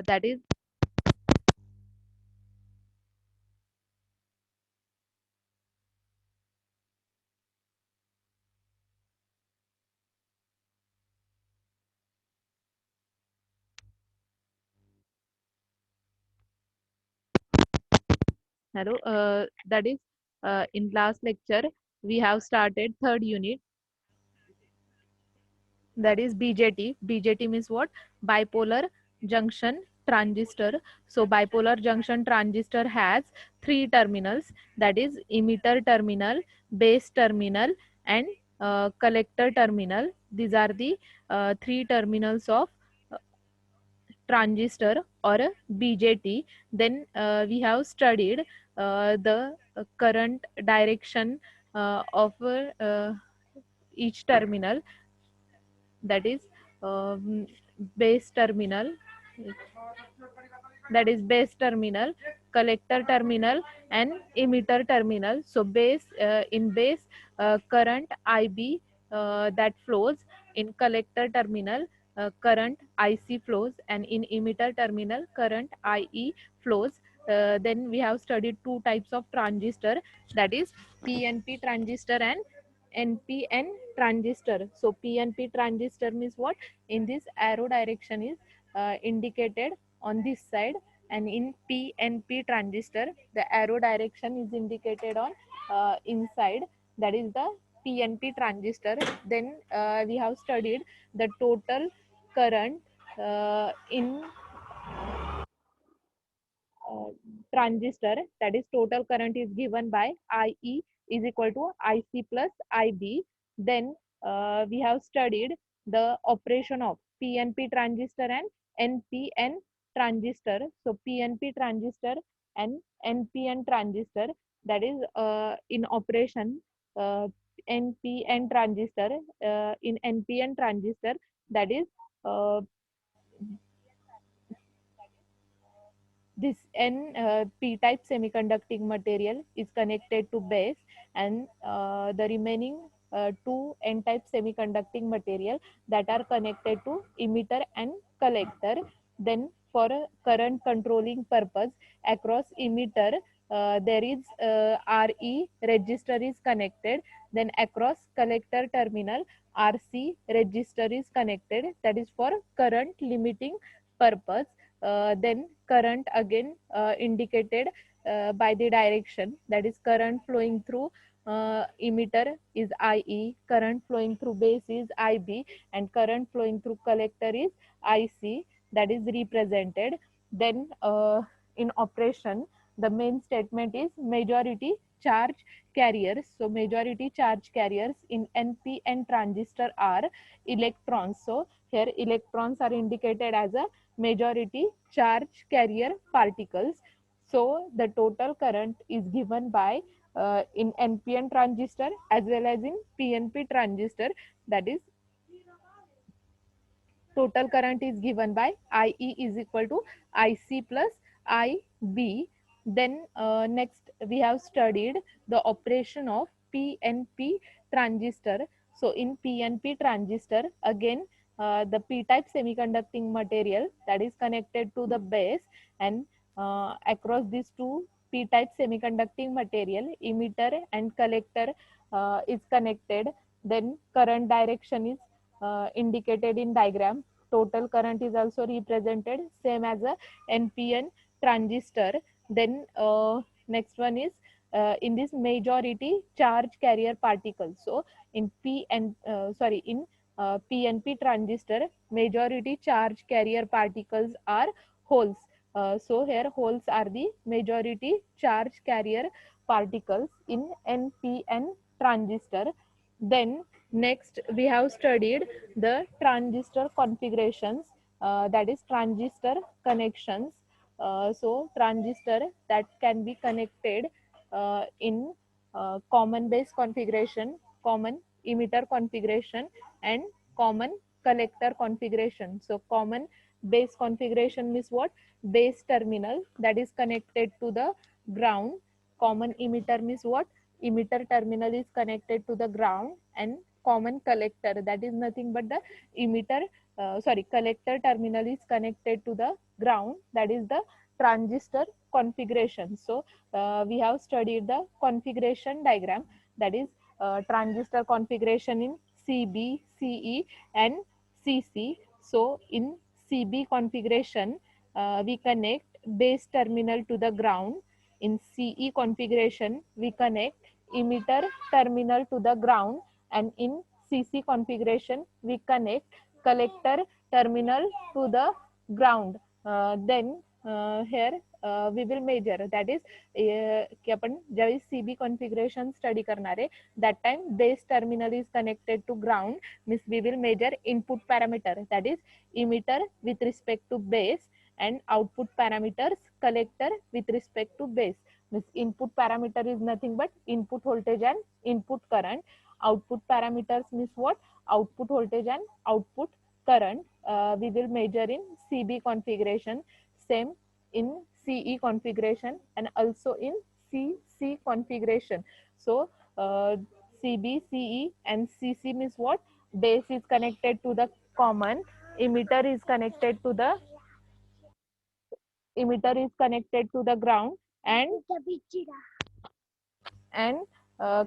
that is hello. That is in last lecture we have started third unit, that is BJT. BJT means what? Bipolar junction transistor. So bipolar junction transistor has three terminals, that is emitter terminal, base terminal, and collector terminal. These are the three terminals of transistor or a BJT. Then we have studied the current direction of each terminal, that is um, base terminal, that is base terminal, collector terminal, and emitter terminal. So base in base current IB that flows, in collector terminal current IC flows, and in emitter terminal current IE flows. Then we have studied two types of transistor, that is PNP transistor and NPN transistor. So PNP transistor means what? In this arrow direction is indicated on this side, and in PNP transistor the arrow direction is indicated on inside, that is the PNP transistor. Then we have studied the total current in uh, transistor, that is total current is given by IE is equal to IC plus IB. Then we have studied the operation of PNP transistor and NPN transistor. So PNP transistor and NPN transistor, that is in operation, uh, NPN transistor, in NPN transistor, that is uh, this p-type semiconducting material is connected to base, and the remaining two n-type semiconducting material that are connected to emitter and collector. Then for a current controlling purpose across emitter, there is RE register is connected. Then across collector terminal, RC register is connected, that is for current limiting purpose. Then current again indicated by the direction, that is current flowing through emitter is IE, current flowing through base is IB, and current flowing through collector is IC, that is represented. Then in operation the main statement is majority charge carriers. So majority charge carriers in NPN transistor are electrons. So here electrons are indicated as a majority charge carrier particles. So the total current is given by in NPN transistor as well as in PNP transistor, that is total current is given by IE is equal to IC plus IB. Then next we have studied the operation of PNP transistor. So in PNP transistor again the p-type semiconducting material that is connected to the base, and across these two p-type semiconducting material emitter and collector is connected. Then current direction is indicated in diagram. Total current is also represented same as a NPN transistor. Then next one is in this majority charge carrier particles. So in PNP transistor majority charge carrier particles are holes. So here holes are the majority charge carrier particles in NPN transistor. Then next we have studied the transistor configurations, that is transistor connections. So transistor that can be connected in common base configuration, common emitter configuration, and common collector configuration. So common base configuration means what? Base terminal that is connected to the ground. Common emitter means what? Emitter terminal is connected to the ground, and common collector, that is nothing but the emitter, collector terminal is connected to the ground, that is the transistor configuration. So we have studied the configuration diagram, that is transistor configuration in CB, CE and CC. So in CB configuration, we connect base terminal to the ground. In CE configuration, we connect emitter terminal to the ground, and in CC configuration, we connect collector terminal to the ground. Then here we will measure, that is की आपण ज्यावेळी CB configuration study करणार आहे, that time base terminal is connected to ground, means we will measure input parameter, that is emitter with respect to base, and output parameters collector with respect to base. Means input parameter is nothing but input voltage and input current. Output parameters means what? Output voltage and output current. We will measure in CB configuration, same in CE configuration, and also in CC configuration. So CB, CE and CC means what? Base is connected to the common, emitter is connected to the ground, and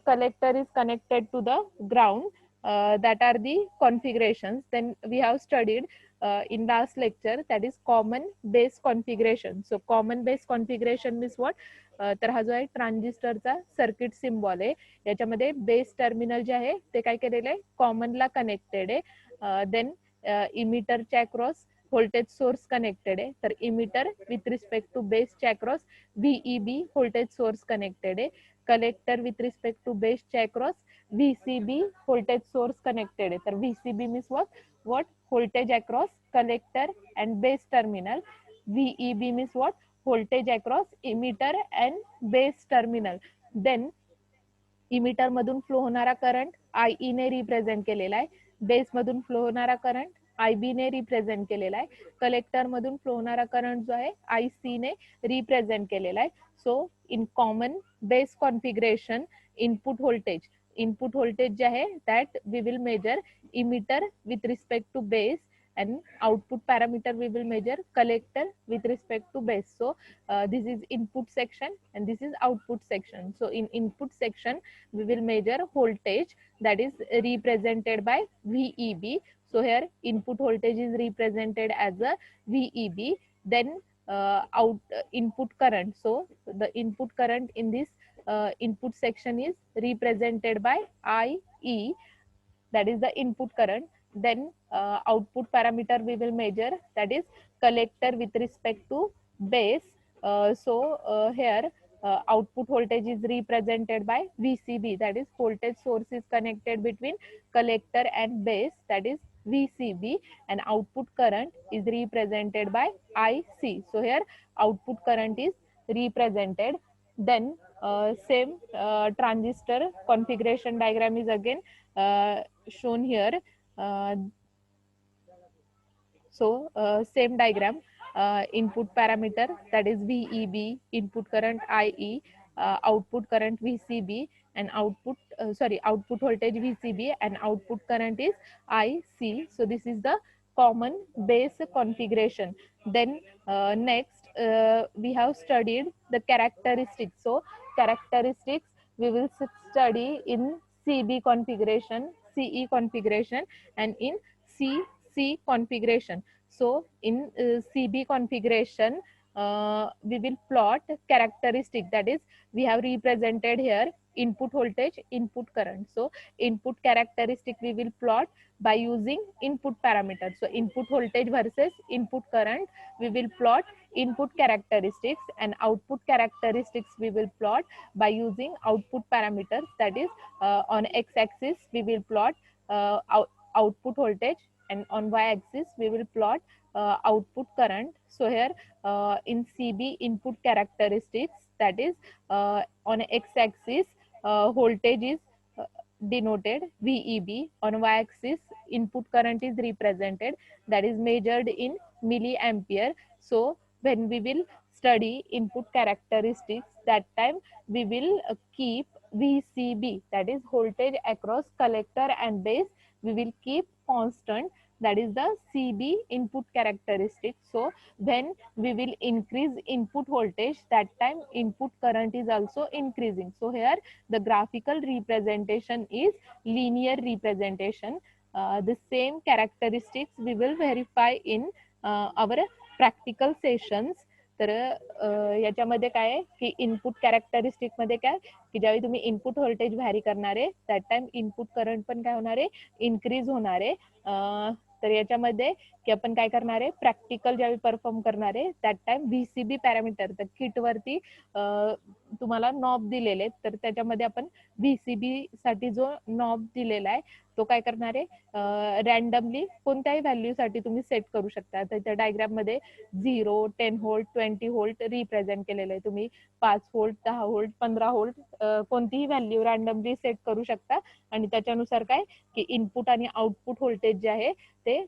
collector is connected to the ground. That are the configurations. Then we have studied in last lecture, that is common base configuration. So common base configuration means what? तर हा जो आहे ट्रान्झिस्टरचा circuit symbol आहे, याच्यामध्ये base terminal जे आहे ते काय केलेलं आहे, कॉमनला कनेक्टेड आहे. देन इमिटरच्या अक्रॉस व्होल्टेज सोर्स कनेक्टेड आहे, तर इमिटर विथ रिस्पेक्ट टू बेसच्या across VEB voltage source connected आहे. कलेक्टर विथ रिस्पेक्ट टू बेसच्या across VCB voltage source connected आहे. तर VCB means what voltage across collector and base terminal. VEB means what? Voltage across emitter and base terminal. Then emitter मधून flow होणारा current IE ने represent केलेला आहे, base मधून flow होणारा current IB ने रिप्रेझेंट केलेला आहे, कलेक्टर मधून फ्लो होणारा करंट जो आहे IC ने रिप्रेझेंट केलेला आहे. So in common base configuration, input voltage जे आहे that we will measure emitter with respect to base, and output parameter we will measure collector with respect to base. So this is input section and this is output section. So in input section we will measure voltage, that is represented by VEB. So here input voltage is represented as a VEB. Then input current, so the input current in this input section is represented by IE, that is the input current. Then output parameter we will measure, that is collector with respect to base. Here output voltage is represented by VCB, that is voltage source is connected between collector and base, that is VCB, and output current is represented by IC. So here output current is represented. Then same transistor configuration diagram is again shown here. Same diagram, input parameter, that is VEB, input current IE, output current VCB, and output voltage VCB, and output current is IC. So this is the common base configuration. Then next we have studied the characteristics. So characteristics we will study in CB configuration, CE configuration, and in CC configuration. So in CB configuration we will plot characteristic, that is we have represented here input voltage, input current. So input characteristic we will plot by using input parameters. So input voltage versus input current we will plot input characteristics, and output characteristics we will plot by using output parameters, that is on x-axis we will plot output voltage, and on y-axis we will plot output current. So here in CB input characteristics, that is on x-axis voltage is denoted VEB, on y-axis input current is represented, that is measured in milliampere. So when we will study input characteristics, that time we will keep VCB, that is voltage across collector and base, we will keep constant, that is the CB input characteristic. So when we will increase input voltage, that time input current is also increasing. So here the graphical representation is linear representation. The same characteristics we will verify in our practical sessions. तर याच्यामध्ये काय आहे की input characteristic मध्ये काय की ज्यावेळी तुम्ही इनपुट व्होल्टेज व्हॅरी करणार आहे दॅट टाइम इनपुट करंट पण काय होणार आहे इन्क्रीज होणार आहे. तर याच्यामध्ये की आपण काय करणार आहे प्रॅक्टिकल ज्यावेळी परफॉर्म करणार आहे दॅट टाइम व्हीसीबी पॅरामीटर तर किट वरती तुम्हाला नॉब दिलेले तर त्याच्यामध्ये आपण व्हीसीबी साठी जो नॉब दिलेला आहे तो काय करणार आहे रॅन्डमली कोणत्याही व्हॅल्यू साठी तुम्ही सेट करू शकता. तर त्या डायग्राम मध्ये 0, 10 व्होल्ट, 20 व्होल्ट रिप्रेझेंट केलेलं आहे. तुम्ही 5 व्होल्ट, 10 व्होल्ट, 15 व्होल्ट कोणतीही व्हॅल्यू रॅन्डमली सेट करू शकता आणि त्याच्यानुसार काय की इनपुट आणि आउटपुट व्होल्टेज जे आहे ते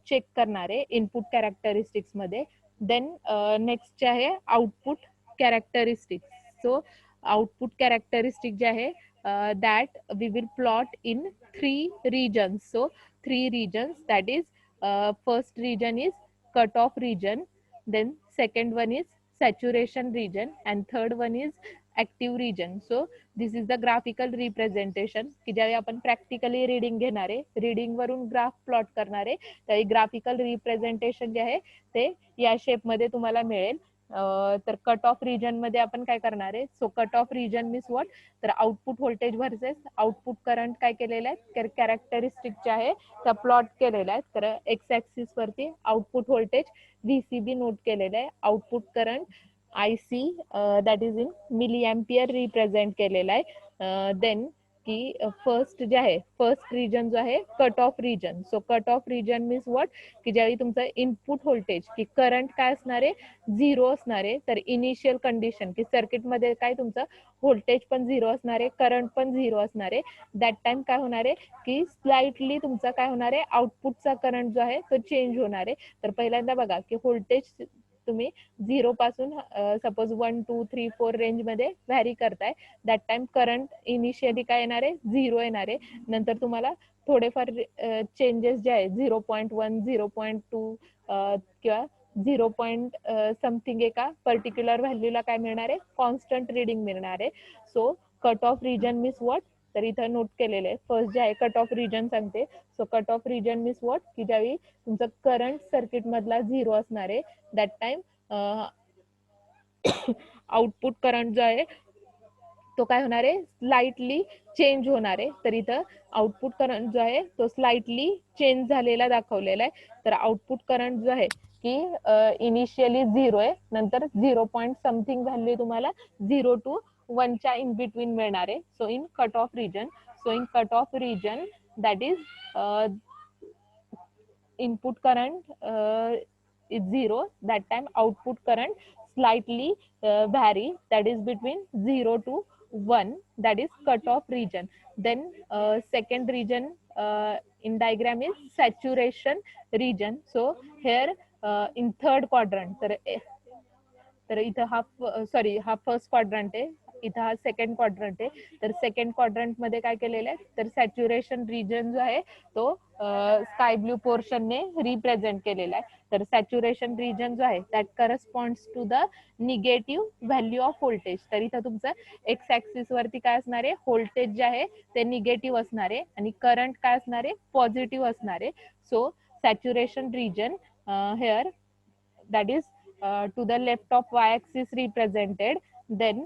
चेक करणार आहे इनपुट कॅरेक्टरिस्टिक्स मध्ये. देन नेक्स्ट जे आहे output characteristics. So output characteristic जे आहे that we will plot in 3 regions. So 3 regions, that is first region is cutoff region, then second one is saturation region, and third one is active region. So this is the graphical representation की ज्यावेळी आपण practically reading घेणार आहे reading वरून graph plot करणार आहे त्यावेळी graphical representation जे आहे ते या शेप मध्ये तुम्हाला मिळेल. तर कट ऑफ रिजन मध्ये आपण काय करणार आहे so cut off region means what तर output voltage versus output current काय केलेलं आहे कॅरेक्टरिस्टिक जे आहे त्या प्लॉट केलेला आहे. तर एक्स ऍक्सिस वरती आउटपुट व्होल्टेज व्हीसीबी नोट केलेलं आहे output current IC that is in milli ampere represent केलेला आहे. देन की फर्स्ट जे आहे फर्स्ट रिजन जो आहे cut off region. So cut off region means what की ज्यावेळी तुमचं इनपुट व्होल्टेज की करंट काय असणार आहे झिरो असणार आहे तर इनिशियल कंडिशन की सर्किटमध्ये काय तुमचं व्होल्टेज पण झिरो असणार आहे करंट पण झिरो असणार आहे दॅट टाइम काय होणार आहे की स्लाइटली तुमचा काय होणार आहे आउटपुटचा करंट जो आहे तो चेंज होणार आहे. तर पहिल्यांदा बघा की व्होल्टेज तुम्ही 0 पासून सपोज 1, 2, 3, 4 रेंज मध्ये व्हॅरी करताय दॅट टाइम करंट इनिशियली काय येणार आहे 0 येणार आहे. नंतर तुम्हाला थोडेफार चेंजेस जे आहे 0.1, 0.2 किंवा 0. समथिंग एका पर्टिक्युलर व्हॅल्यूला काय मिळणार आहे कॉन्स्टंट रिडिंग मिळणार आहे. So cut off region means what तर इथं नोट केलेलं आहे फर्स्ट जे आहे कट ऑफ रिजन सांगते. So cut off region means what की ज्यावेळी तुमचं करंट सर्किट मधला 0 असणार आहे दॅट टाइम आउटपुट करंट जो आहे तो काय होणार आहे स्लाइटली चेंज होणार आहे. तर इथं आउटपुट करंट जो आहे तो स्लाइटली चेंज झालेला दाखवलेला आहे. तर आउटपुट करंट जो आहे की इनिशियली 0 आहे नंतर 0. समथिंग व्हॅल्यू तुम्हाला 0 to 1 च्या इन बिटवीन मिळणार आहे. So in cut off region that is input current is 0 that time output current slightly vary that is between 0 to 1 that is cutoff region. Then second region in diagram is saturation region. So here in third quadrant तर इथं हा first quadrant आहे इथं हा second quadrant आहे. तर second quadrant मध्ये काय केलेलं आहे तर सॅच्युरेशन रिजन जो आहे तो स्काय ब्लू पोर्शनने रिप्रेझेंट केलेला आहे. तर सॅच्युरेशन रिजन जो आहे that corresponds to the negative value of voltage. तर इथं तुमचं एक्स ऍक्सिस वरती काय असणार आहे व्होल्टेज जे आहे ते निगेटिव्ह असणार आहे आणि करंट काय असणार आहे पॉझिटिव्ह असणार आहे. So saturation region here that is to the left of y axis represented. Then